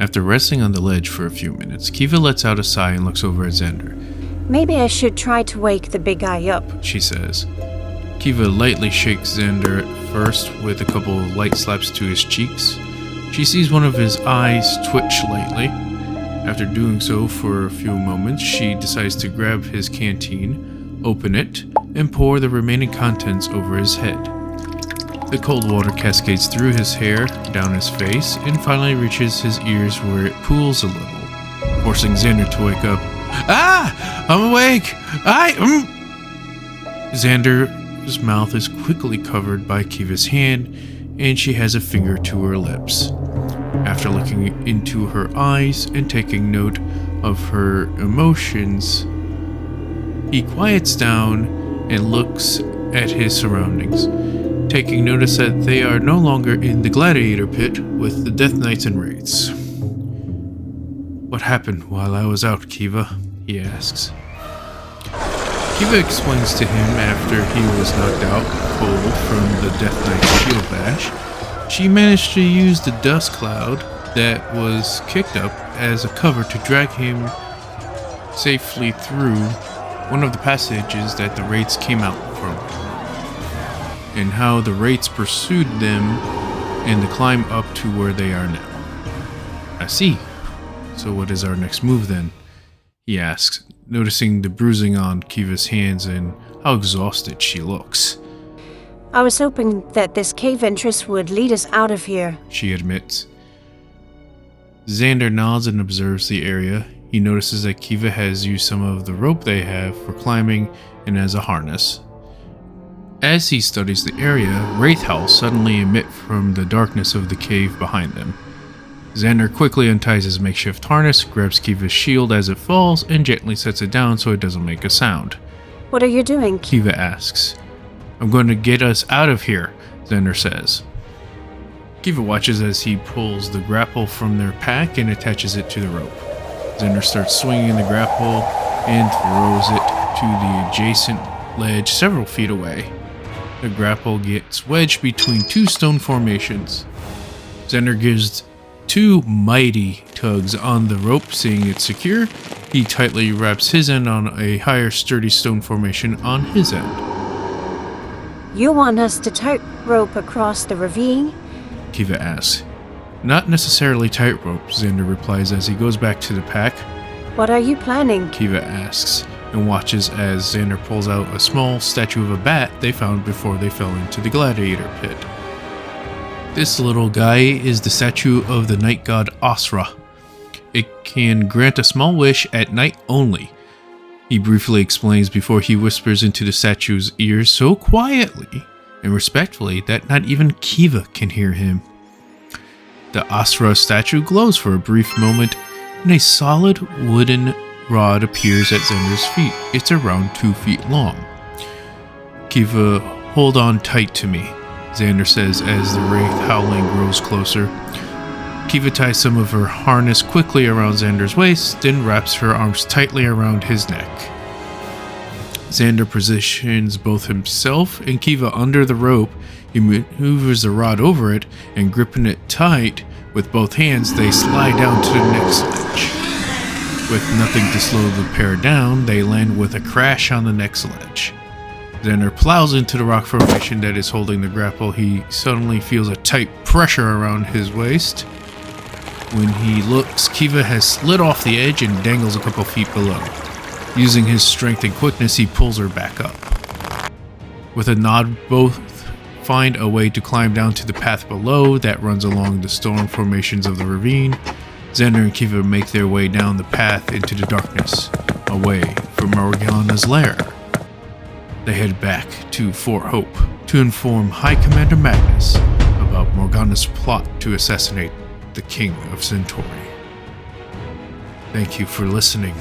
After resting on the ledge for a few minutes, Kiva lets out a sigh and looks over at Xander. Maybe I should try to wake the big guy up, she says. Kiva lightly shakes Xander first with a couple of light slaps to his cheeks. She sees one of his eyes twitch lightly. After doing so for a few moments, she decides to grab his canteen, open it, and pour the remaining contents over his head. The cold water cascades through his hair, down his face, and finally reaches his ears where it pools a little, forcing Xander to wake up. Ah! I'm awake! Xander's mouth is quickly covered by Kiva's hand, and she has a finger to her lips. After looking into her eyes and taking note of her emotions, he quiets down and looks at his surroundings, taking notice that they are no longer in the gladiator pit with the Death Knights and Wraiths. What happened while I was out, Kiva? He asks. Kiva explains to him after he was knocked out cold from the Death Knight's shield bash. She managed to use the dust cloud that was kicked up as a cover to drag him safely through one of the passages that the Wraiths came out from, and how the Wraiths pursued them and the climb up to where they are now. I see. So what is our next move then? He asks, noticing the bruising on Kiva's hands and how exhausted she looks. I was hoping that this cave entrance would lead us out of here, she admits. Xander nods and observes the area. He notices that Kiva has used some of the rope they have for climbing and as a harness. As he studies the area, wraith howls suddenly emit from the darkness of the cave behind them. Xander quickly unties his makeshift harness, grabs Kiva's shield as it falls, and gently sets it down so it doesn't make a sound. What are you doing? Kiva asks. I'm going to get us out of here, Xander says. Kiva watches as he pulls the grapple from their pack and attaches it to the rope. Xander starts swinging the grapple and throws it to the adjacent ledge several feet away. The grapple gets wedged between two stone formations. Xander gives two mighty tugs on the rope, seeing it secure. He tightly wraps his end on a higher sturdy stone formation on his end. You want us to tightrope across the ravine? Kiva asks. Not necessarily tightrope, Xander replies as he goes back to the pack. What are you planning? Kiva asks, and watches as Xander pulls out a small statue of a bat they found before they fell into the gladiator pit. This little guy is the statue of the night god Asra. It can grant a small wish at night only, he briefly explains before he whispers into the statue's ears so quietly and respectfully that not even Kiva can hear him. The Asra statue glows for a brief moment, and a solid wooden rod appears at Xander's feet. It's around 2 feet long. Kiva, hold on tight to me, Xander says as the wraith howling grows closer. Kiva ties some of her harness quickly around Xander's waist, then wraps her arms tightly around his neck. Xander positions both himself and Kiva under the rope. He maneuvers the rod over it, and gripping it tight with both hands, they slide down to the next ledge. With nothing to slow the pair down, they land with a crash on the next ledge. Xander plows into the rock formation that is holding the grapple. He suddenly feels a tight pressure around his waist. When he looks, Kiva has slid off the edge and dangles a couple feet below. Using his strength and quickness, he pulls her back up. With a nod, both find a way to climb down to the path below that runs along the stone formations of the ravine. Xander and Kiva make their way down the path into the darkness, away from Morgana's lair. They head back to Fort Hope to inform High Commander Magnus about Morgana's plot to assassinate the King of Centauri. Thank you for listening.